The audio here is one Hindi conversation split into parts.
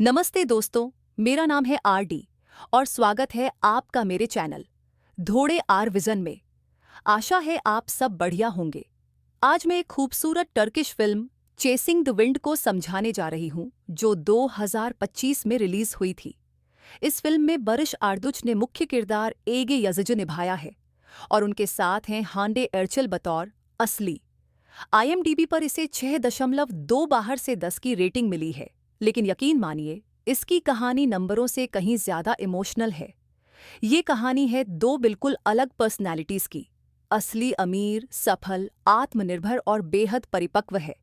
नमस्ते दोस्तों, मेरा नाम है आरडी और स्वागत है आपका मेरे चैनल धोड़े आर विजन में। आशा है आप सब बढ़िया होंगे। आज मैं एक खूबसूरत Turkish film chasing the wind को समझाने जा रही हूं, जो 2025 में रिलीज हुई थी। इस फिल्म में बरिश आर्दुच ने मुख्य किरदार एगे यज़िci निभाया है और उनके साथ हैं हांडे एर्चल बतौर असली। IMDb पर इसे 6.2 बाहर से 10 की रेटिंग मिली है, लेकिन यकीन मानिए इसकी कहानी नंबरों से कहीं ज्यादा इमोशनल है। ये कहानी है दो बिल्कुल अलग पर्सनैलिटीज की। असली अमीर, सफल, आत्मनिर्भर और बेहद परिपक्व है,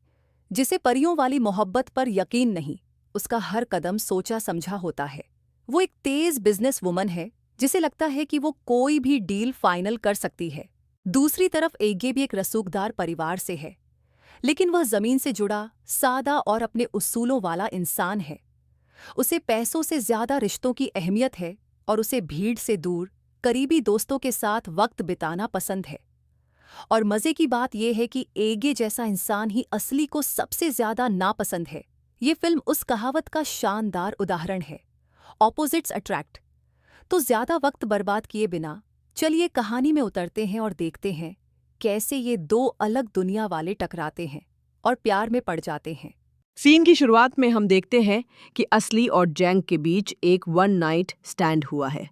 जिसे परियों वाली मोहब्बत पर यकीन नहीं, उसका हर कदम सोचा समझा होता है। वो एक तेज बिजनेस वुमन है जिसे लगता है कि वो कोई भी डील फाइनल कर सकती है। दूसरी तरफ एगे भी एक रसूखदार परिवार से है, लेकिन वह जमीन से जुड़ा, सादा और अपने उसूलों वाला इंसान है। उसे पैसों से ज्यादा रिश्तों की अहमियत है और उसे भीड़ से दूर करीबी दोस्तों के साथ वक्त बिताना पसंद है। और मजे की बात यह है कि एगे जैसा इंसान ही असली को सबसे ज्यादा नापसंद है। ये फिल्म उस कहावत का शानदार उदाहरण है, ऑपोजिट्स अट्रैक्ट। तो ज्यादा वक्त बर्बाद किए बिना चलिए कहानी में उतरते हैं और देखते हैं कैसे ये दो अलग दुनिया वाले टकराते हैं और प्यार में पड़ जाते हैं। सीन की शुरुआत में हम देखते हैं कि असली और जैंग के बीच एक वन नाइट स्टैंड हुआ है।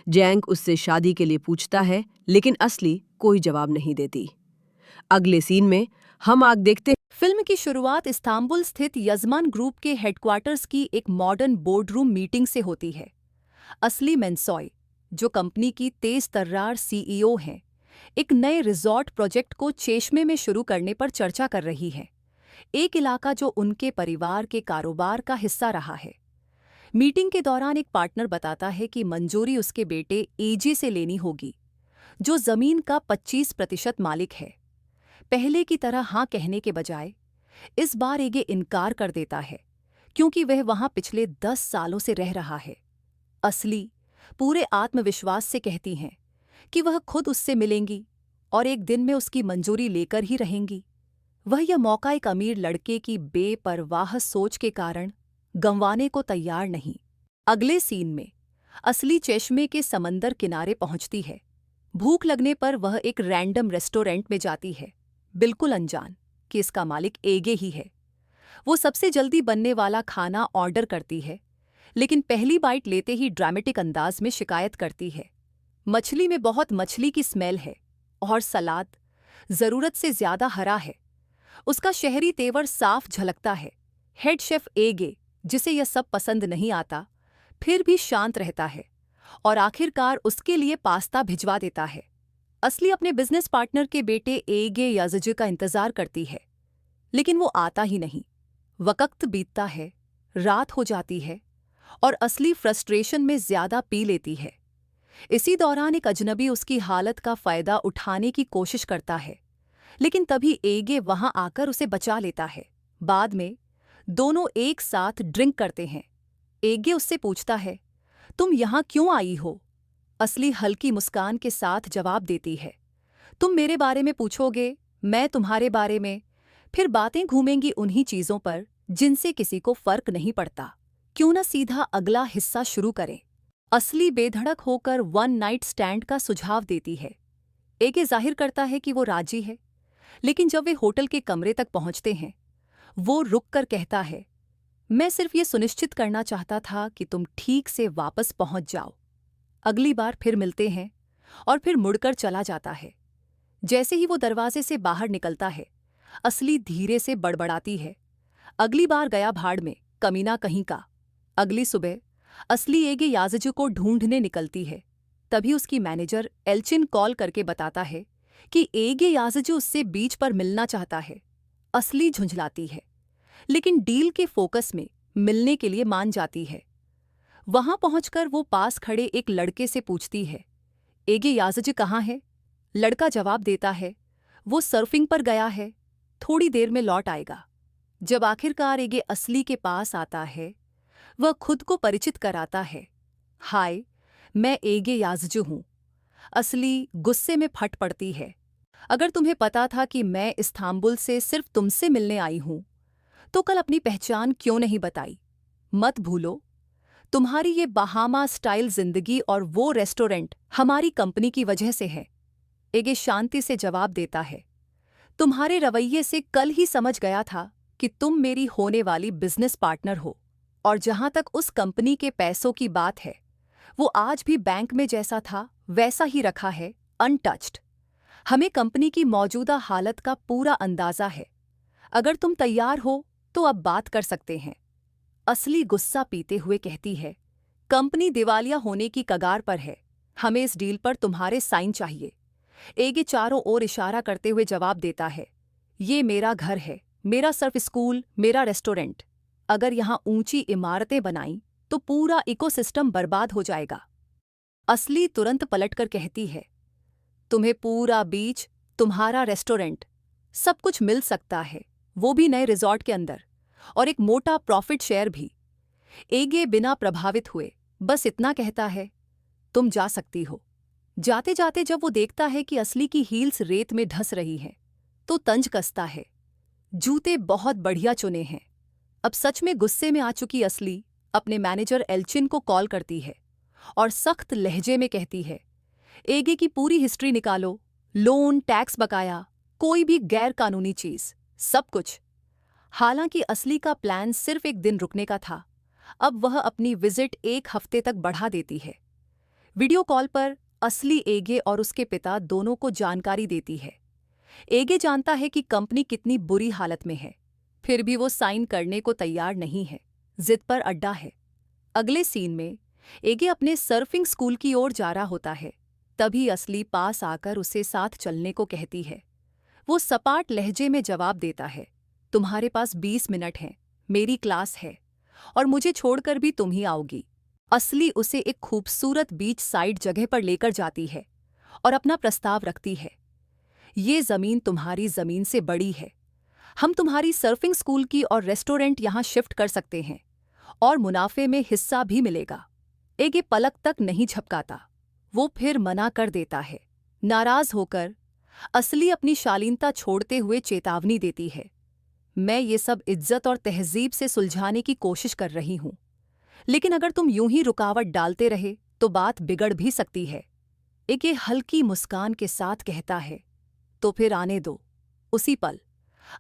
जैंग उससे शादी के लिए पूछता है, लेकिन असली कोई जवाब नहीं देती। अगले सीन में हम आग देखते फिल्म की शुरुआत इस्तांबुल स्थित यजमान ग्रुप के हेडक्वार्टर्स की एक मॉडर्न बोर्डरूम मीटिंग से होती है। असली मेंसॉय, जो कंपनी की तेज तर्रार CEO हैं, एक नए रिजॉर्ट प्रोजेक्ट को चेशमे में शुरू करने पर चर्चा कर रही है, एक इलाका जो उनके परिवार के कारोबार का हिस्सा रहा है। मीटिंग के दौरान एक पार्टनर बताता है कि मंजूरी उसके बेटे एजे से लेनी होगी, जो जमीन का 25% मालिक है। पहले की तरह हाँ कहने के बजाय इस बार एगे इनकार कर देता है, क्योंकि वह वहां पिछले 10 सालों से रह रहा है। असली पूरे आत्मविश्वास से कहती हैं कि वह खुद उससे मिलेंगी और एक दिन में उसकी मंजूरी लेकर ही रहेंगी। वह यह मौका एक अमीर लड़के की बेपरवाह सोच के कारण गंवाने को तैयार नहीं। अगले सीन में असली चश्मे के समंदर किनारे पहुंचती है। भूख लगने पर वह एक रैंडम रेस्टोरेंट में जाती है, बिल्कुल अनजान कि इसका मालिक एगे ही है। वो सबसे जल्दी बनने वाला खाना ऑर्डर करती है, लेकिन पहली बाइट लेते ही ड्रामेटिक अंदाज में शिकायत करती है। मछली में बहुत मछली की स्मेल है और सलाद जरूरत से ज्यादा हरा है। उसका शहरी तेवर साफ झलकता है। हेड शेफ एगे, जिसे यह सब पसंद नहीं आता, फिर भी शांत रहता है और आखिरकार उसके लिए पास्ता भिजवा देता है। असली अपने बिजनेस पार्टनर के बेटे एगे यज़िci का इंतजार करती है, लेकिन वो आता ही नहीं। वक्त बीतता है, रात हो जाती है और असली फ्रस्ट्रेशन में ज्यादा पी लेती है। इसी दौरान एक अजनबी उसकी हालत का फायदा उठाने की कोशिश करता है, लेकिन तभी एगे वहां आकर उसे बचा लेता है। बाद में दोनों एक साथ ड्रिंक करते हैं। एगे उससे पूछता है, तुम यहां क्यों आई हो? असली हल्की मुस्कान के साथ जवाब देती है, तुम मेरे बारे में पूछोगे, मैं तुम्हारे बारे में, फिर बातें घूमेंगी उन्हीं चीजों पर जिनसे किसी को फर्क नहीं पड़ता। क्यों न सीधा अगला हिस्सा शुरू करें। असली बेधड़क होकर वन नाइट स्टैंड का सुझाव देती है। एगे जाहिर करता है कि वो राजी है, लेकिन जब वे होटल के कमरे तक पहुंचते हैं, वो रुककर कहता है, मैं सिर्फ ये सुनिश्चित करना चाहता था कि तुम ठीक से वापस पहुंच जाओ। अगली बार फिर मिलते हैं और फिर मुड़कर चला जाता है। जैसे ही वो दरवाजे से बाहर निकलता है, असली धीरे से बड़बड़ाती है, अगली बार गया भाड़ में, कमीना कहीं का। अगली सुबह असली एगे यज़िci को ढूंढने निकलती है। तभी उसकी मैनेजर एल्चिन कॉल करके बताता है कि एगे यज़िci उससे बीच पर मिलना चाहता है। असली झुंझलाती है, लेकिन डील के फोकस में मिलने के लिए मान जाती है। वहां पहुंचकर वो पास खड़े एक लड़के से पूछती है, एगे यज़िci कहाँ है? लड़का जवाब देता है, वो सर्फिंग पर गया है, थोड़ी देर में लौट आएगा। जब आखिरकार एगे असली के पास आता है, वह खुद को परिचित कराता है, हाय, मैं एगे यज़िci हूं। असली गुस्से में फट पड़ती है, अगर तुम्हें पता था कि मैं इस्तांबुल से सिर्फ तुमसे मिलने आई हूं, तो कल अपनी पहचान क्यों नहीं बताई? मत भूलो, तुम्हारी ये बहामा स्टाइल जिंदगी और वो रेस्टोरेंट हमारी कंपनी की वजह से है। एगे शांति से जवाब देता है, तुम्हारे रवैये से कल ही समझ गया था कि तुम मेरी होने वाली बिजनेस पार्टनर हो, और जहां तक उस कंपनी के पैसों की बात है, वो आज भी बैंक में जैसा था वैसा ही रखा है, अनटच्ड। हमें कंपनी की मौजूदा हालत का पूरा अंदाजा है। अगर तुम तैयार हो तो अब बात कर सकते हैं। असली गुस्सा पीते हुए कहती है, कंपनी दिवालिया होने की कगार पर है, हमें इस डील पर तुम्हारे साइन चाहिए। एगे चारों ओर इशारा करते हुए जवाब देता है, ये मेरा घर है, मेरा सर्फ स्कूल, मेरा रेस्टोरेंट। अगर यहां ऊंची इमारतें बनाई तो पूरा इकोसिस्टम बर्बाद हो जाएगा। असली तुरंत पलटकर कहती है, तुम्हें पूरा बीच, तुम्हारा रेस्टोरेंट, सब कुछ मिल सकता है, वो भी नए रिजॉर्ट के अंदर, और एक मोटा प्रॉफिट शेयर भी। एगे बिना प्रभावित हुए बस इतना कहता है, तुम जा सकती हो। जाते जाते जब वो देखता है कि असली की हील्स रेत में धंस रही हैं, तो तंज कसता है। जूते बहुत बढ़िया चुने हैं। अब सच में गुस्से में आ चुकी असली अपने मैनेजर एल्चिन को कॉल करती है और सख्त लहजे में कहती है, एगे की पूरी हिस्ट्री निकालो, लोन, टैक्स बकाया, कोई भी गैर कानूनी चीज, सब कुछ। हालांकि असली का प्लान सिर्फ एक दिन रुकने का था, अब वह अपनी विजिट 1 हफ्ते तक बढ़ा देती है। वीडियो कॉल पर असली एगे और उसके पिता दोनों को जानकारी देती है। एगे जानता है कि कंपनी कितनी बुरी हालत में है, फिर भी वो साइन करने को तैयार नहीं है, जिद पर अड्डा है। अगले सीन में एगे अपने सर्फिंग स्कूल की ओर जा रहा होता है, तभी असली पास आकर उसे साथ चलने को कहती है। वो सपाट लहजे में जवाब देता है, तुम्हारे पास 20 मिनट हैं, मेरी क्लास है, और मुझे छोड़कर भी तुम ही आओगी। असली उसे एक खूबसूरत बीच साइड जगह पर लेकर जाती है और अपना प्रस्ताव रखती है, ये जमीन तुम्हारी जमीन से बड़ी है, हम तुम्हारी सर्फिंग स्कूल की और रेस्टोरेंट यहां शिफ्ट कर सकते हैं, और मुनाफे में हिस्सा भी मिलेगा। एगे पलक तक नहीं झपकाता, वो फिर मना कर देता है। नाराज होकर असली अपनी शालीनता छोड़ते हुए चेतावनी देती है, मैं ये सब इज्जत और तहजीब से सुलझाने की कोशिश कर रही हूं, लेकिन अगर तुम यूं ही रुकावट डालते रहे तो बात बिगड़ भी सकती है। एगे हल्की मुस्कान के साथ कहता है, तो फिर आने दो। उसी पल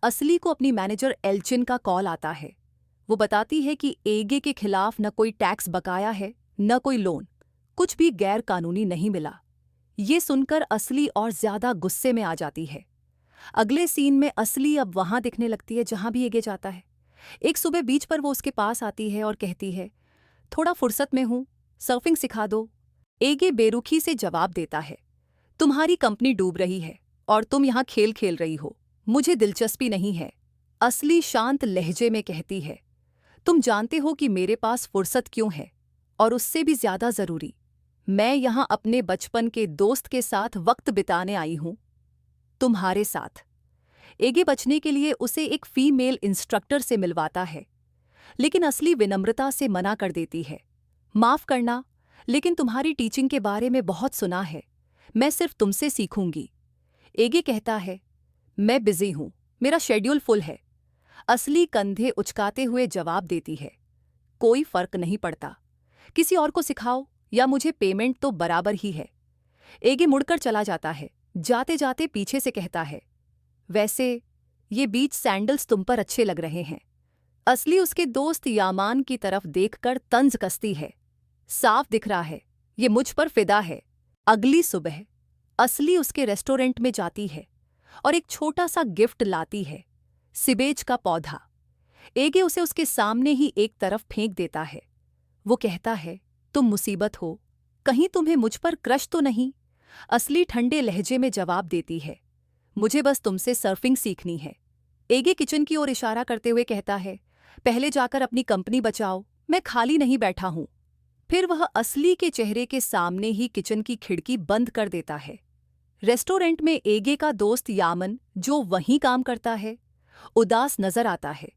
असली को अपनी मैनेजर एल्चिन का कॉल आता है। वो बताती है कि एगे के खिलाफ न कोई टैक्स बकाया है, न कोई लोन, कुछ भी गैर कानूनी नहीं मिला। ये सुनकर असली और ज्यादा गुस्से में आ जाती है। अगले सीन में असली अब वहां दिखने लगती है जहां भी एगे जाता है। एक सुबह बीच पर वो उसके पास आती है और कहती है, थोड़ा फुर्सत में हूं, सर्फिंग सिखा दो। एगे बेरुखी से जवाब देता है, तुम्हारी कंपनी डूब रही है और तुम यहां खेल खेल रही हो, मुझे दिलचस्पी नहीं है। असली शांत लहजे में कहती है, तुम जानते हो कि मेरे पास फुर्सत क्यों है, और उससे भी ज्यादा जरूरी, मैं यहां अपने बचपन के दोस्त के साथ वक्त बिताने आई हूं, तुम्हारे साथ। एगे बचने के लिए उसे एक फीमेल इंस्ट्रक्टर से मिलवाता है, लेकिन असली विनम्रता से मना कर देती है। माफ करना, लेकिन तुम्हारी टीचिंग के बारे में बहुत सुना है, मैं सिर्फ तुमसे सीखूंगी। एगे कहता है, मैं बिजी हूं, मेरा शेड्यूल फुल है। असली कंधे उचकाते हुए जवाब देती है, कोई फर्क नहीं पड़ता, किसी और को सिखाओ या मुझे पेमेंट तो बराबर ही है। एगे मुड़कर चला जाता है, जाते जाते पीछे से कहता है, वैसे ये बीच सैंडल्स तुम पर अच्छे लग रहे हैं। असली उसके दोस्त यामान की तरफ देखकर तंज कसती है, साफ दिख रहा है ये मुझ पर फिदा है। अगली सुबह असली उसके रेस्टोरेंट में जाती है और एक छोटा सा गिफ्ट लाती है, सिबेज का पौधा। एगे उसे उसके सामने ही एक तरफ फेंक देता है। वो कहता है, तुम मुसीबत हो, कहीं तुम्हें मुझ पर क्रश तो नहीं। असली ठंडे लहजे में जवाब देती है, मुझे बस तुमसे सर्फिंग सीखनी है। एगे किचन की ओर इशारा करते हुए कहता है, पहले जाकर अपनी कंपनी बचाओ, मैं खाली नहीं बैठा हूं। फिर वह असली के चेहरे के सामने ही किचन की खिड़की बंद कर देता है। रेस्टोरेंट में एगे का दोस्त यामन, जो वहीं काम करता है, उदास नजर आता है।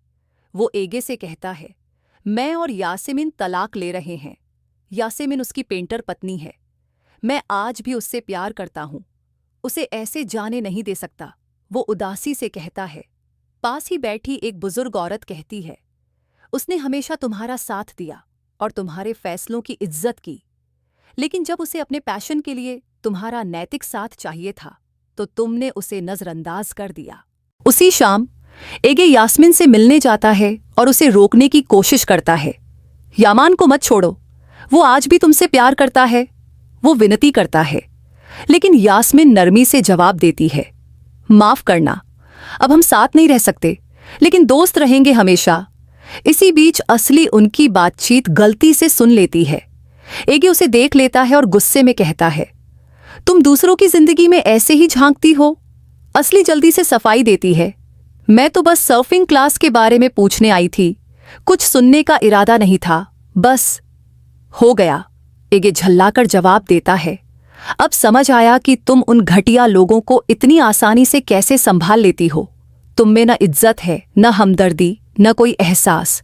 वो एगे से कहता है, मैं और यासेमिन तलाक ले रहे हैं। यासेमिन उसकी पेंटर पत्नी है, मैं आज भी उससे प्यार करता हूं, उसे ऐसे जाने नहीं दे सकता। वो उदासी से कहता है। पास ही बैठी एक बुजुर्ग औरत कहती है, उसने हमेशा तुम्हारा साथ दिया और तुम्हारे फैसलों की इज्जत की, लेकिन जब उसे अपने पैशन के लिए तुम्हारा नैतिक साथ चाहिए था तो तुमने उसे नजरअंदाज कर दिया। उसी शाम एगे यास्मिन से मिलने जाता है और उसे रोकने की कोशिश करता है। यामान को मत छोड़ो, वो आज भी तुमसे प्यार करता है, वो विनती करता है। लेकिन यास्मिन नरमी से जवाब देती है, माफ करना, अब हम साथ नहीं रह सकते, लेकिन दोस्त रहेंगे हमेशा। इसी बीच असली उनकी बातचीत गलती से सुन लेती है। एगे उसे देख लेता है और गुस्से में कहता है, तुम दूसरों की जिंदगी में ऐसे ही झांकती हो। असली जल्दी से सफाई देती है, मैं तो बस सर्फिंग क्लास के बारे में पूछने आई थी, कुछ सुनने का इरादा नहीं था, बस। हो गया, एगे झल्लाकर जवाब देता है। अब समझ आया कि तुम उन घटिया लोगों को इतनी आसानी से कैसे संभाल लेती हो। तुम में न इज्जत है, न हमदर्दी, न कोई एहसास।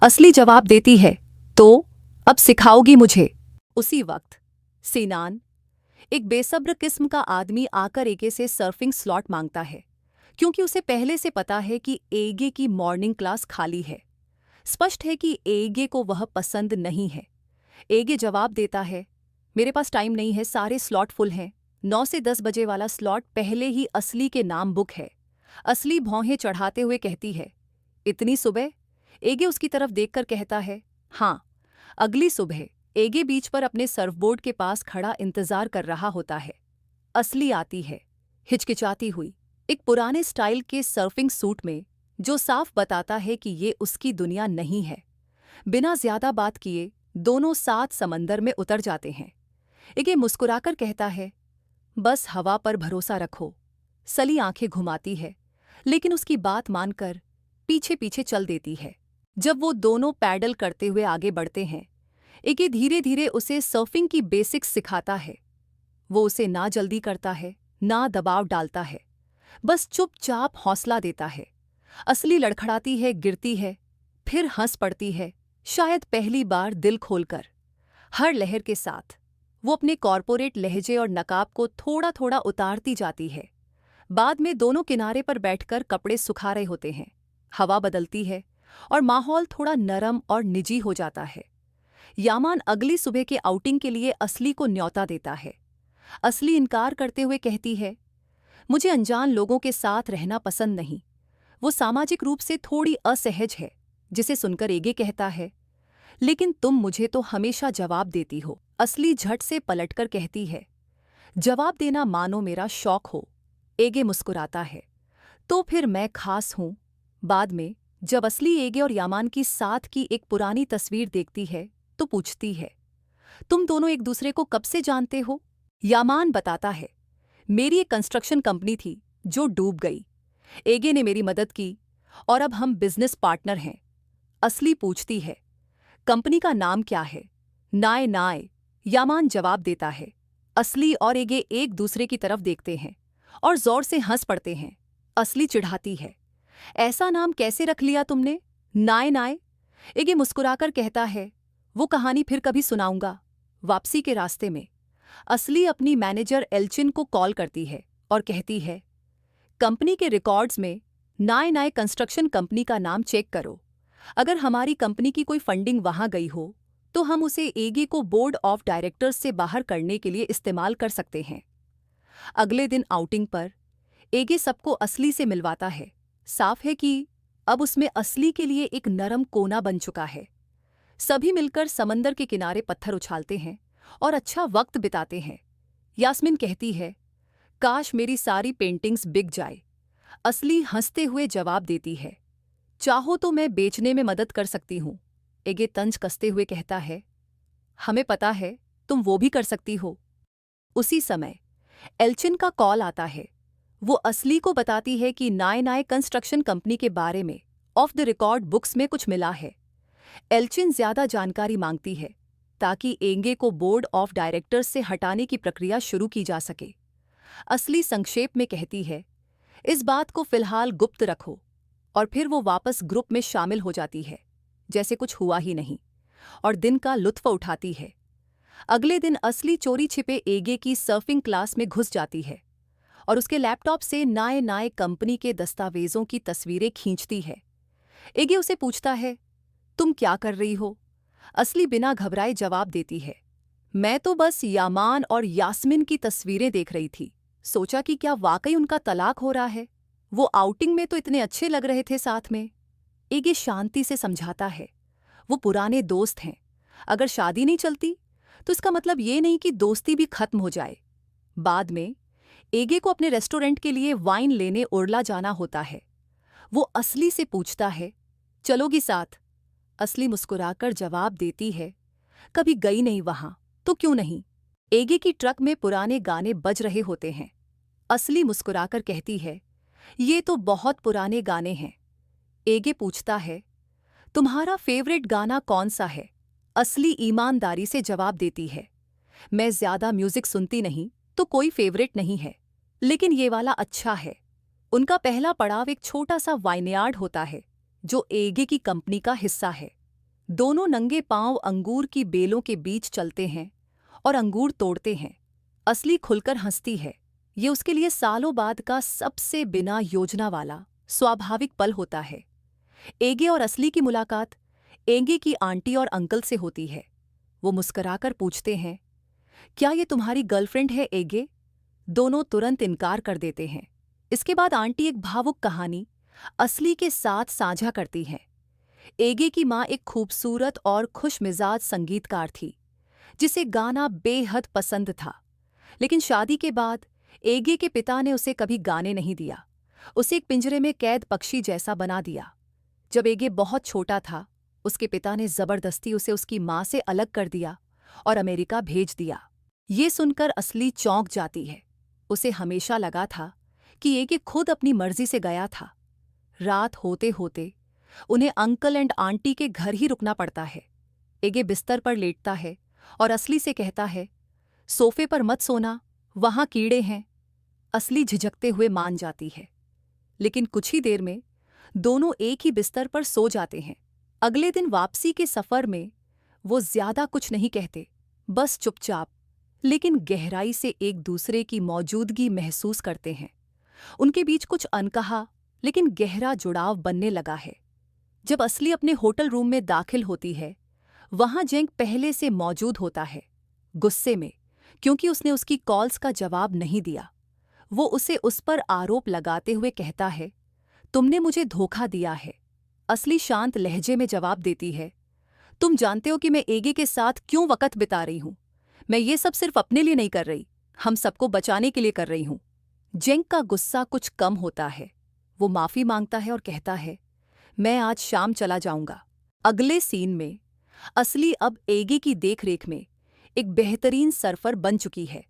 असली जवाब देती है, तो अब सिखाओगी मुझे। उसी वक्त सीनान, एक बेसब्र किस्म का आदमी, आकर एगे से सर्फिंग स्लॉट मांगता है, क्योंकि उसे पहले से पता है कि एगे की मॉर्निंग क्लास खाली है। स्पष्ट है कि एगे को वह पसंद नहीं है। एगे जवाब देता है, मेरे पास टाइम नहीं है, सारे स्लॉट फुल हैं। 9 से 10 बजे वाला स्लॉट पहले ही असली के नाम बुक है। असली भौहें चढ़ाते हुए कहती है, इतनी सुबह? एगे उसकी तरफ देखकर कहता है, हाँ। अगली सुबह एगे बीच पर अपने सर्फबोर्ड के पास खड़ा इंतजार कर रहा होता है। असली आती है, हिचकिचाती हुई, एक पुराने स्टाइल के सर्फिंग सूट में, जो साफ बताता है कि ये उसकी दुनिया नहीं है। बिना ज्यादा बात किए दोनों साथ समंदर में उतर जाते हैं। एगे मुस्कुराकर कहता है, बस हवा पर भरोसा रखो। सली आंखें घुमाती है, लेकिन उसकी बात मानकर पीछे पीछे चल देती है। जब वो दोनों पैडल करते हुए आगे बढ़ते हैं, एगे धीरे धीरे उसे सर्फिंग की बेसिक्स सिखाता है। वो उसे ना जल्दी करता है, ना दबाव डालता है, बस चुपचाप हौसला देता है। असली लड़खड़ाती है, गिरती है, फिर हंस पड़ती है, शायद पहली बार दिल खोलकर। हर लहर के साथ वो अपने कॉर्पोरेट लहजे और नकाब को थोड़ा थोड़ा उतारती जाती है। बाद में दोनों किनारे पर बैठकर कपड़े सुखा रहे होते हैं। हवा बदलती है और माहौल थोड़ा नरम और निजी हो जाता है। यामान अगली सुबह के आउटिंग के लिए असली को न्योता देता है। असली इनकार करते हुए कहती है, मुझे अनजान लोगों के साथ रहना पसंद नहीं। वो सामाजिक रूप से थोड़ी असहज है, जिसे सुनकर एगे कहता है, लेकिन तुम मुझे तो हमेशा जवाब देती हो। असली झट से पलटकर कहती है, जवाब देना मानो मेरा शौक हो। एगे मुस्कुराता है, तो फिर मैं खास हूं। बाद में जब असली एगे और यामान की साथ की एक पुरानी तस्वीर देखती है तो पूछती है, तुम दोनों एक दूसरे को कब से जानते हो? यामान बताता है, मेरी एक कंस्ट्रक्शन कंपनी थी जो डूब गई। एगे ने मेरी मदद की और अब हम बिजनेस पार्टनर हैं। असली पूछती है, कंपनी का नाम क्या है? नाय नाय, यामान जवाब देता है। असली और एगे एक दूसरे की तरफ देखते हैं और जोर से हंस पड़ते हैं। असली चिढ़ाती है, ऐसा नाम कैसे रख लिया तुमने, नाय नाय? एगे मुस्कुराकर कहता है, वो कहानी फिर कभी सुनाऊंगा। वापसी के रास्ते में असली अपनी मैनेजर एल्चिन को कॉल करती है और कहती है, कंपनी के रिकॉर्ड्स में नाय नाय कंस्ट्रक्शन कंपनी का नाम चेक करो। अगर हमारी कंपनी की कोई फंडिंग वहां गई हो तो हम उसे एगे को बोर्ड ऑफ डायरेक्टर्स से बाहर करने के लिए इस्तेमाल कर सकते हैं। अगले दिन आउटिंग पर एगे सबको असली से मिलवाता है। साफ है कि अब उसमें असली के लिए एक नरम कोना बन चुका है। सभी मिलकर समंदर के किनारे पत्थर उछालते हैं और अच्छा वक्त बिताते हैं। यास्मिन कहती है, काश मेरी सारी पेंटिंग्स बिक जाए। असली हंसते हुए जवाब देती है, चाहो तो मैं बेचने में मदद कर सकती हूं। एगे तंज कसते हुए कहता है, हमें पता है तुम वो भी कर सकती हो। उसी समय एल्चिन का कॉल आता है। वो असली को बताती है कि नाय नाय कंस्ट्रक्शन कंपनी के बारे में ऑफ द रिकॉर्ड बुक्स में कुछ मिला है। एल्चिन ज्यादा जानकारी मांगती है ताकि एगे को बोर्ड ऑफ डायरेक्टर्स से हटाने की प्रक्रिया शुरू की जा सके। असली संक्षेप में कहती है, इस बात को फिलहाल गुप्त रखो, और फिर वो वापस ग्रुप में शामिल हो जाती है जैसे कुछ हुआ ही नहीं और दिन का लुत्फ उठाती है। अगले दिन असली चोरी छिपे एगे की सर्फिंग क्लास में घुस जाती है और उसके लैपटॉप से नाय नाय कंपनी के दस्तावेजों की तस्वीरें खींचती है। एगे उसे पूछता है, तुम क्या कर रही हो? असली बिना घबराए जवाब देती है। मैं तो बस यामान और यास्मिन की तस्वीरें देख रही थी। सोचा कि क्या वाकई उनका तलाक हो रहा है। वो आउटिंग में तो इतने अच्छे लग रहे थे साथ में। एगे शांति से समझाता है, वो पुराने दोस्त हैं। अगर शादी नहीं चलती तो इसका मतलब ये नहीं कि दोस्ती भी खत्म हो जाए। बाद में एगे को अपने रेस्टोरेंट के लिए वाइन लेने उर्ला जाना होता है। वो असली से पूछता है, चलोगी साथ? असली मुस्कुराकर जवाब देती है, कभी गई नहीं वहां तो क्यों नहीं। एगे की ट्रक में पुराने गाने बज रहे होते हैं। असली मुस्कुराकर कहती है, ये तो बहुत पुराने गाने हैं। एगे पूछता है, तुम्हारा फेवरेट गाना कौन सा है? असली ईमानदारी से जवाब देती है, मैं ज्यादा म्यूजिक सुनती नहीं तो कोई फेवरेट नहीं है, लेकिन ये वाला अच्छा है। उनका पहला पड़ाव एक छोटा सा वाइनयार्ड होता है जो एगे की कंपनी का हिस्सा है। दोनों नंगे पांव अंगूर की बेलों के बीच चलते हैं और अंगूर तोड़ते हैं। असली खुलकर हंसती है। ये उसके लिए सालों बाद का सबसे बिना योजना वाला स्वाभाविक पल होता है। एगे और असली की मुलाकात एगे की आंटी और अंकल से होती है। वो मुस्कुराकर पूछते हैं, क्या ये तुम्हारी गर्लफ्रेंड है एगे? दोनों तुरंत इनकार कर देते हैं। इसके बाद आंटी एक भावुक कहानी असली के साथ साझा करती है। एगे की माँ एक खूबसूरत और खुशमिजाज संगीतकार थी जिसे गाना बेहद पसंद था, लेकिन शादी के बाद एगे के पिता ने उसे कभी गाने नहीं दिया। उसे एक पिंजरे में कैद पक्षी जैसा बना दिया। जब एगे बहुत छोटा था, उसके पिता ने जबरदस्ती उसे उसकी माँ से अलग कर दिया और अमेरिका भेज दिया। ये सुनकर असली चौंक जाती है। उसे हमेशा लगा था कि एगे खुद अपनी मर्जी से गया था। रात होते होते उन्हें अंकल एंड आंटी के घर ही रुकना पड़ता है। एगे बिस्तर पर लेटता है और असली से कहता है, सोफे पर मत सोना, वहां कीड़े हैं। असली झिझकते हुए मान जाती है, लेकिन कुछ ही देर में दोनों एक ही बिस्तर पर सो जाते हैं। अगले दिन वापसी के सफर में वो ज्यादा कुछ नहीं कहते, बस चुपचाप लेकिन गहराई से एक दूसरे की मौजूदगी महसूस करते हैं। उनके बीच कुछ अनकहा लेकिन गहरा जुड़ाव बनने लगा है। जब असली अपने होटल रूम में दाखिल होती है, वहां जेंग पहले से मौजूद होता है, गुस्से में, क्योंकि उसने उसकी कॉल्स का जवाब नहीं दिया। वो उसे उस पर आरोप लगाते हुए कहता है, तुमने मुझे धोखा दिया है। असली शांत लहजे में जवाब देती है, तुम जानते हो कि मैं एगे के साथ क्यों वक्त बिता रही हूं। मैं ये सब सिर्फ अपने लिए नहीं कर रही, हम सबको बचाने के लिए कर रही हूं। जेंग का गुस्सा कुछ कम होता है। वो माफी मांगता है और कहता है, मैं आज शाम चला जाऊंगा। अगले सीन में असली अब एगे की देखरेख में एक बेहतरीन सर्फर बन चुकी है।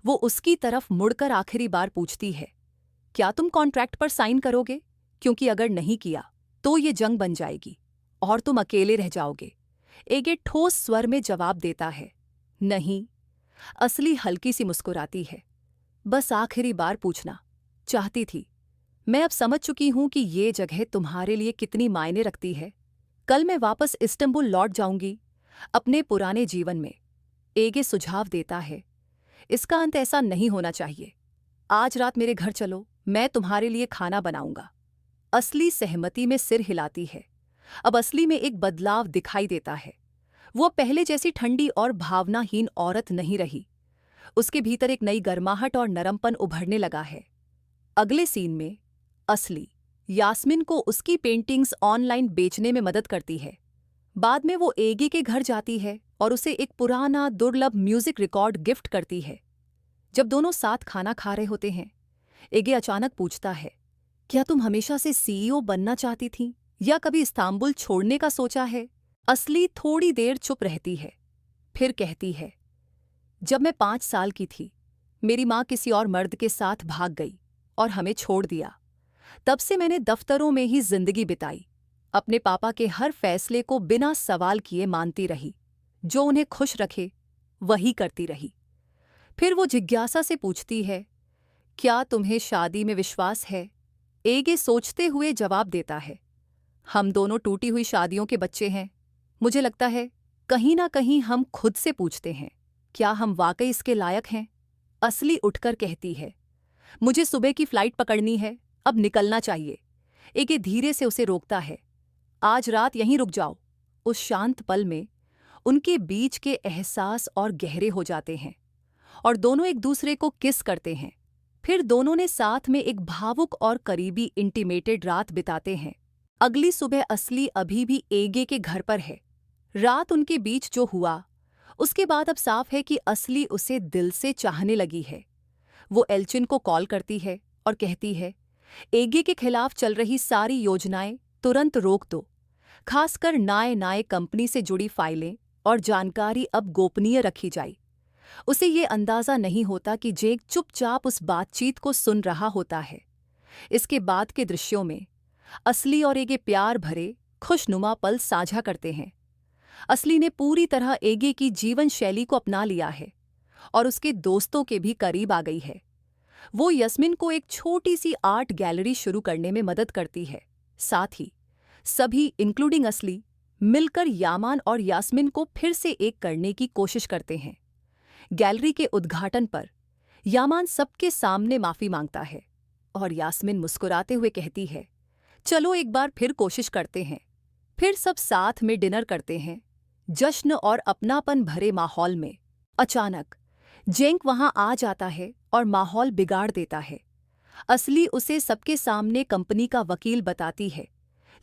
वो उसकी तरफ मुड़कर आखिरी बार पूछती है, क्या तुम कॉन्ट्रैक्ट पर साइन करोगे? क्योंकि अगर नहीं किया तो ये जंग बन जाएगी और तुम अकेले रह जाओगे। एगे ठोस स्वर में जवाब देता है, नहीं। असली हल्की सी मुस्कुराती है, बस आखिरी बार पूछना चाहती थी। मैं अब समझ चुकी हूं कि ये जगह तुम्हारे लिए कितनी मायने रखती है। कल मैं वापस इस्तांबुल लौट जाऊंगी, अपने पुराने जीवन में। एगे सुझाव देता है, इसका अंत ऐसा नहीं होना चाहिए। आज रात मेरे घर चलो, मैं तुम्हारे लिए खाना बनाऊंगा। असली सहमति में सिर हिलाती है। अब असली में एक बदलाव दिखाई देता है। वो पहले जैसी ठंडी और भावनाहीन औरत नहीं रही। उसके भीतर एक नई गर्माहट और नरमपन उभरने लगा है। अगले सीन में असली यास्मिन को उसकी पेंटिंग्स ऑनलाइन बेचने में मदद करती है। बाद में वो एगे के घर जाती है और उसे एक पुराना दुर्लभ म्यूजिक रिकॉर्ड गिफ्ट करती है। जब दोनों साथ खाना खा रहे होते हैं, एगे अचानक पूछता है, क्या तुम हमेशा से सीईओ बनना चाहती थी या कभी इस्तांबुल छोड़ने का सोचा है? असली थोड़ी देर चुप रहती है, फिर कहती है, जब मैं 5 साल की थी, मेरी माँ किसी और मर्द के साथ भाग गई और हमें छोड़ दिया। तब से मैंने दफ्तरों में ही जिंदगी बिताई, अपने पापा के हर फैसले को बिना सवाल किए मानती रही। जो उन्हें खुश रखे वही करती रही। फिर वो जिज्ञासा से पूछती है, क्या तुम्हें शादी में विश्वास है? एगे सोचते हुए जवाब देता है, हम दोनों टूटी हुई शादियों के बच्चे हैं। मुझे लगता है कहीं ना कहीं हम खुद से पूछते हैं, क्या हम वाकई इसके लायक हैं? असली उठकर कहती है, मुझे सुबह की फ्लाइट पकड़नी है, अब निकलना चाहिए। एगे धीरे से उसे रोकता है, आज रात यहीं रुक जाओ, उस शांत पल में उनके बीच के एहसास और गहरे हो जाते हैं और दोनों एक दूसरे को किस करते हैं। फिर दोनों ने साथ में एक भावुक और करीबी इंटीमेटेड रात बिताते हैं। अगली सुबह असली अभी भी एगे के घर पर है। रात उनके बीच जो हुआ उसके बाद अब साफ है कि असली उसे दिल से चाहने लगी है। वो एल्चिन को कॉल करती है और कहती है, एगे के खिलाफ चल रही सारी योजनाएं तुरंत रोक दो, खासकर नाए कंपनी से जुड़ी फाइलें और जानकारी अब गोपनीय रखी जाए। उसे ये अंदाजा नहीं होता कि जेक चुपचाप उस बातचीत को सुन रहा होता है। इसके बाद के दृश्यों में असली और एगे प्यार भरे खुशनुमा पल साझा करते हैं। असली ने पूरी तरह एगे की जीवन शैली को अपना लिया है और उसके दोस्तों के भी करीब आ गई है। वो यस्मिन को एक छोटी सी आर्ट गैलरी शुरू करने में मदद करती है। साथ ही सभी इंक्लूडिंग असली मिलकर यामान और यास्मिन को फिर से एक करने की कोशिश करते हैं। गैलरी के उद्घाटन पर यामान सबके सामने माफी मांगता है और यास्मिन मुस्कुराते हुए कहती है, चलो एक बार फिर कोशिश करते हैं। फिर सब साथ में डिनर करते हैं, जश्न और अपनापन भरे माहौल में। अचानक जेंक वहां आ जाता है और माहौल बिगाड़ देता है। असली उसे सबके सामने कंपनी का वकील बताती है,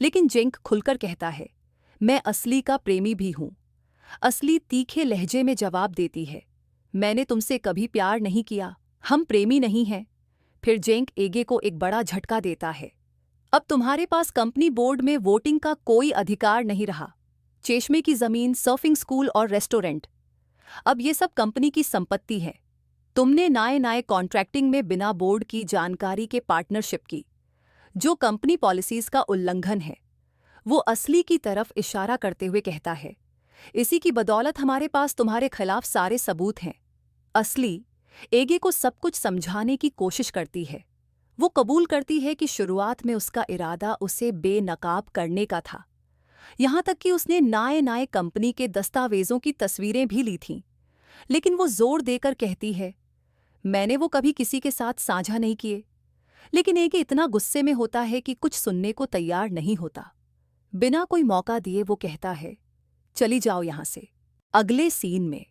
लेकिन जेंक खुलकर कहता है, मैं असली का प्रेमी भी हूं। असली तीखे लहजे में जवाब देती है, मैंने तुमसे कभी प्यार नहीं किया, हम प्रेमी नहीं हैं। फिर जेंक एगे को एक बड़ा झटका देता है, अब तुम्हारे पास कंपनी बोर्ड में वोटिंग का कोई अधिकार नहीं रहा। चेशमे की जमीन, सर्फिंग स्कूल और रेस्टोरेंट, अब ये सब कंपनी की संपत्ति है। तुमने नाए कॉन्ट्रैक्टिंग में बिना बोर्ड की जानकारी के पार्टनरशिप की, जो कंपनी पॉलिसीज का उल्लंघन है। वो असली की तरफ इशारा करते हुए कहता है, इसी की बदौलत हमारे पास तुम्हारे खिलाफ सारे सबूत हैं। असली एगे को सब कुछ समझाने की कोशिश करती है। वो कबूल करती है कि शुरुआत में उसका इरादा उसे बेनकाब करने का था। यहां तक कि उसने नाए कंपनी के दस्तावेजों की तस्वीरें भी ली थीं। लेकिन वो जोर देकर कहती है, मैंने वो कभी किसी के साथ साझा नहीं किए। लेकिन एगे इतना गुस्से में होता है कि कुछ सुनने को तैयार नहीं होता। बिना कोई मौका दिए वो कहता है, चली जाओ यहां से। अगले सीन में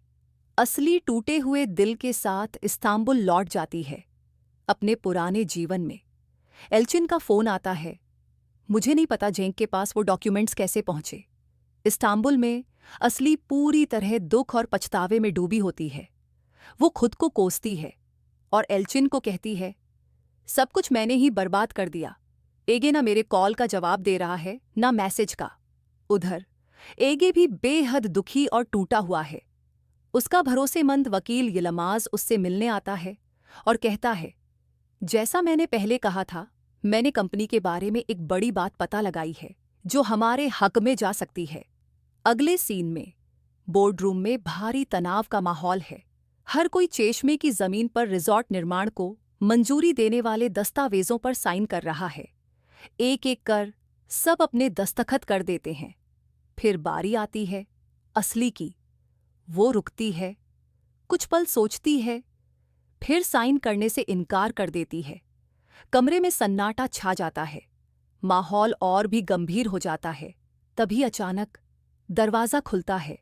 असली टूटे हुए दिल के साथ इस्तांबुल लौट जाती है, अपने पुराने जीवन में। एल्चिन का फोन आता है, मुझे नहीं पता जेंक के पास वो डॉक्यूमेंट्स कैसे पहुंचे। इस्तांबुल में असली पूरी तरह दुख और पछतावे में डूबी होती है। वो खुद को कोसती है और एल्चिन को कहती है, सब कुछ मैंने ही बर्बाद कर दिया। एगे ना मेरे कॉल का जवाब दे रहा है, ना मैसेज का। उधर एगे भी बेहद दुखी और टूटा हुआ है। उसका भरोसेमंद वकील यिलमाज उससे मिलने आता है और कहता है, जैसा मैंने पहले कहा था, मैंने कंपनी के बारे में एक बड़ी बात पता लगाई है जो हमारे हक में जा सकती है। अगले सीन में बोर्डरूम में भारी तनाव का माहौल है। हर कोई चेशमे की जमीन पर रिजॉर्ट निर्माण को मंजूरी देने वाले दस्तावेजों पर साइन कर रहा है। एक एक कर सब अपने दस्तखत कर देते हैं। फिर बारी आती है असली की। वो रुकती है, कुछ पल सोचती है, फिर साइन करने से इनकार कर देती है। कमरे में सन्नाटा छा जाता है, माहौल और भी गंभीर हो जाता है। तभी अचानक दरवाजा खुलता है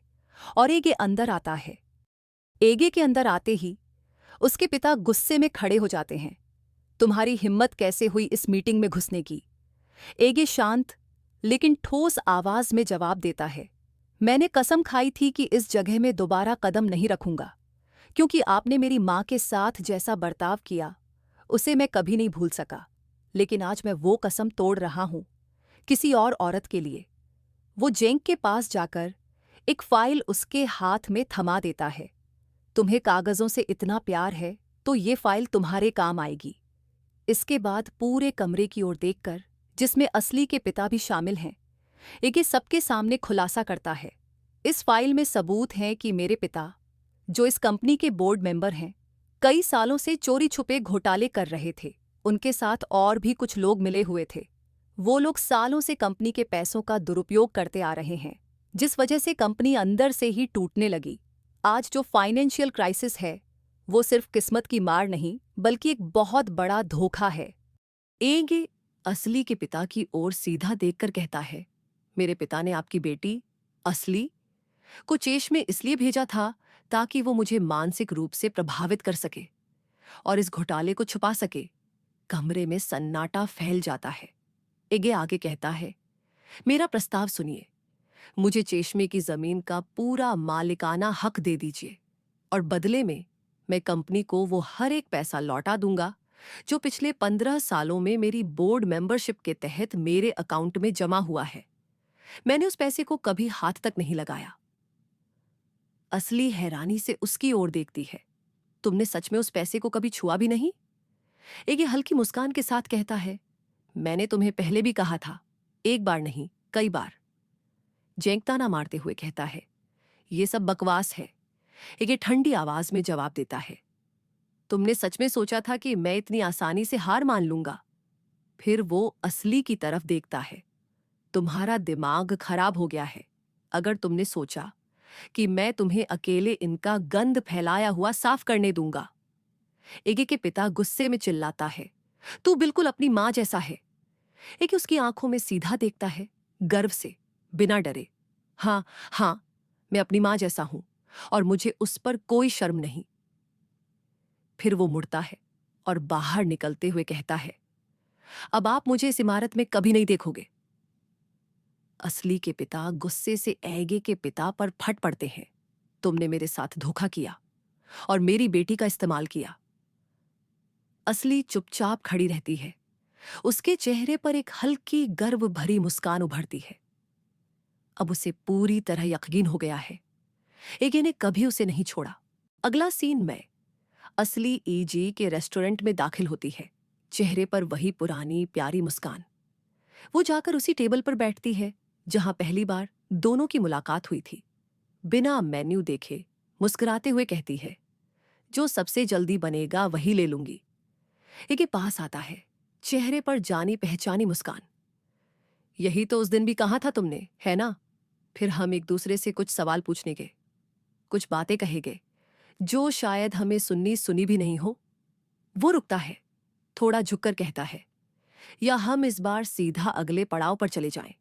और एगे अंदर आता है। एगे के अंदर आते ही उसके पिता गुस्से में खड़े हो जाते हैं, तुम्हारी हिम्मत कैसे हुई इस मीटिंग में घुसने की। एगे शांत लेकिन ठोस आवाज में जवाब देता है, मैंने कसम खाई थी कि इस जगह में दोबारा कदम नहीं रखूंगा, क्योंकि आपने मेरी मां के साथ जैसा बर्ताव किया उसे मैं कभी नहीं भूल सका। लेकिन आज मैं वो कसम तोड़ रहा हूं, किसी और औरत के लिए। वो जेंक के पास जाकर एक फाइल उसके हाथ में थमा देता है, तुम्हें कागजों से इतना प्यार है तो ये फाइल तुम्हारे काम आएगी। इसके बाद पूरे कमरे की ओर देखकर, जिसमें असली के पिता भी शामिल हैं, एगे सबके सामने खुलासा करता है, इस फाइल में सबूत हैं कि मेरे पिता, जो इस कंपनी के बोर्ड मेंबर हैं, कई सालों से चोरी छुपे घोटाले कर रहे थे। उनके साथ और भी कुछ लोग मिले हुए थे। वो लोग सालों से कंपनी के पैसों का दुरुपयोग करते आ रहे हैं, जिस वजह से कंपनी अंदर से ही टूटने लगी। आज जो फाइनेंशियल क्राइसिस है, वो सिर्फ किस्मत की मार नहीं, बल्कि एक बहुत बड़ा धोखा है। एगे असली के पिता की ओर सीधा देखकर कहता है, मेरे पिता ने आपकी बेटी असली को चेश में इसलिए भेजा था ताकि वो मुझे मानसिक रूप से प्रभावित कर सके और इस घोटाले को छुपा सके। कमरे में सन्नाटा फैल जाता है। एगे आगे कहता है, मेरा प्रस्ताव सुनिए। मुझे चेशमे की जमीन का पूरा मालिकाना हक दे दीजिए और बदले में मैं कंपनी को वो हर एक पैसा लौटा दूंगा जो पिछले 15 सालों में मेरी बोर्ड मेंबरशिप के तहत मेरे अकाउंट में जमा हुआ है। मैंने उस पैसे को कभी हाथ तक नहीं लगाया। असली हैरानी से उसकी ओर देखती है। तुमने सच में उस पैसे को कभी छुआ भी नहीं? एक ये हल्की मुस्कान के साथ कहता है, मैंने तुम्हें पहले भी कहा था, एक बार नहीं कई बार। जेंग ताना मारते हुए कहता है, ये सब बकवास है। एक ये ठंडी आवाज में जवाब देता है, तुमने सच में सोचा था कि मैं इतनी आसानी से हार मान लूंगा? फिर वो असली की तरफ देखता है, तुम्हारा दिमाग खराब हो गया है अगर तुमने सोचा कि मैं तुम्हें अकेले इनका गंद फैलाया हुआ साफ करने दूंगा। एगे के पिता गुस्से में चिल्लाता है, तू बिल्कुल अपनी मां जैसा है। एगे उसकी आंखों में सीधा देखता है, गर्व से, बिना डरे। हाँ हाँ, मैं अपनी मां जैसा हूं और मुझे उस पर कोई शर्म नहीं। फिर वो मुड़ता है और बाहर निकलते हुए कहता है, अब आप मुझे इस इमारत में कभी नहीं देखोगे। असली के पिता गुस्से से ऐगे के पिता पर फट पड़ते हैं, तुमने मेरे साथ धोखा किया और मेरी बेटी का इस्तेमाल किया। असली चुपचाप खड़ी रहती है। उसके चेहरे पर एक हल्की गर्व भरी मुस्कान उभरती है। अब उसे पूरी तरह यकीन हो गया है, एगे ने कभी उसे नहीं छोड़ा। अगला सीन में असली ईजी के रेस्टोरेंट में दाखिल होती है, चेहरे पर वही पुरानी प्यारी मुस्कान। वो जाकर उसी टेबल पर बैठती है जहां पहली बार दोनों की मुलाकात हुई थी। बिना मेन्यू देखे मुस्कुराते हुए कहती है, जो सबसे जल्दी बनेगा वही ले लूंगी। एगे पास आता है, चेहरे पर जानी पहचानी मुस्कान। यही तो उस दिन भी कहा था तुमने, है ना? फिर हम एक दूसरे से कुछ सवाल पूछने गए, कुछ बातें कहेंगे जो शायद हमें सुननी सुनी भी नहीं हो। वो रुकता है, थोड़ा झुककर कहता है, या हम इस बार सीधा अगले पड़ाव पर चले जाएं।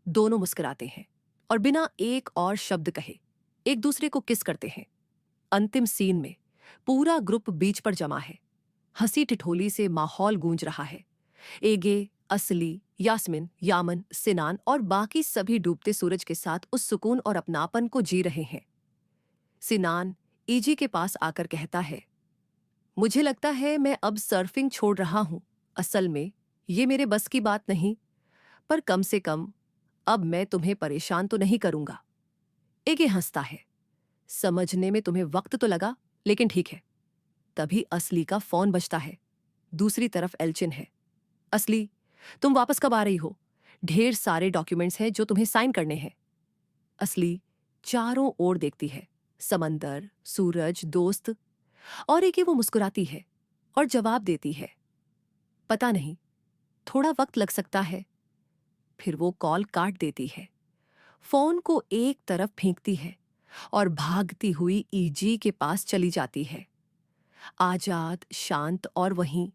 दोनों मुस्कुराते हैं और बिना एक और शब्द कहे एक दूसरे को किस करते हैं। अंतिम सीन में पूरा ग्रुप बीच पर जमा है। हंसी ठिठोली से माहौल गूंज रहा है। एगे, असली, यास्मिन, यामन, सिनान और बाकी सभी डूबते सूरज के साथ उस सुकून और अपनापन को जी रहे हैं। सिनान ईजी के पास आकर कहता है, मुझे लगता है मैं अब सर्फिंग छोड़ रहा हूं। असल में ये मेरे बस की बात नहीं, पर कम से कम अब मैं तुम्हें परेशान तो नहीं करूंगा। एगे हंसता है, समझने में तुम्हें वक्त तो लगा, लेकिन ठीक है। तभी असली का फोन बजता है। दूसरी तरफ एल्चिन है। असली, तुम वापस कब आ रही हो? ढेर सारे डॉक्यूमेंट्स हैं जो तुम्हें साइन करने हैं। असली चारों ओर देखती है, समंदर, सूरज, दोस्त, और एगे वो मुस्कुराती है और जवाब देती है, पता नहीं, थोड़ा वक्त लग सकता है। फिर वो कॉल काट देती है, फोन को एक तरफ फेंकती है और भागती हुई ईजी के पास चली जाती है, आजाद, शांत और वहीं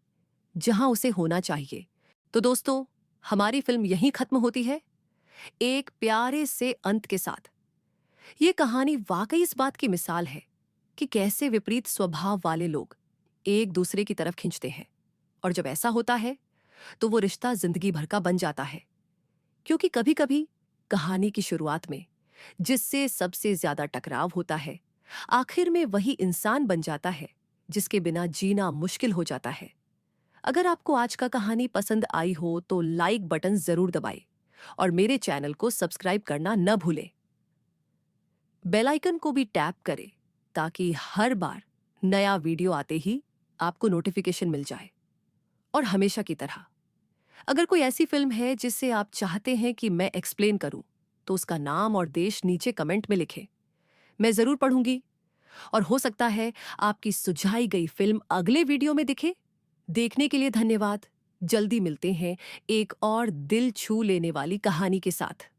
जहां उसे होना चाहिए। तो दोस्तों, हमारी फिल्म यहीं खत्म होती है, एक प्यारे से अंत के साथ। ये कहानी वाकई इस बात की मिसाल है कि कैसे विपरीत स्वभाव वाले लोग एक दूसरे की तरफ खींचते हैं, और जब ऐसा होता है तो वो रिश्ता जिंदगी भर का बन जाता है। क्योंकि कभी कभी कहानी की शुरुआत में जिससे सबसे ज्यादा टकराव होता है, आखिर में वही इंसान बन जाता है जिसके बिना जीना मुश्किल हो जाता है। अगर आपको आज का कहानी पसंद आई हो तो लाइक बटन जरूर दबाएं और मेरे चैनल को सब्सक्राइब करना न भूलें। बेल आइकन को भी टैप करें ताकि हर बार नया वीडियो आते ही आपको नोटिफिकेशन मिल जाए। और हमेशा की तरह, अगर कोई ऐसी फिल्म है जिसे आप चाहते हैं कि मैं एक्सप्लेन करूं, तो उसका नाम और देश नीचे कमेंट में लिखें। मैं जरूर पढ़ूंगी, और हो सकता है आपकी सुझाई गई फिल्म अगले वीडियो में दिखे। देखने के लिए धन्यवाद। जल्दी मिलते हैं एक और दिल छू लेने वाली कहानी के साथ।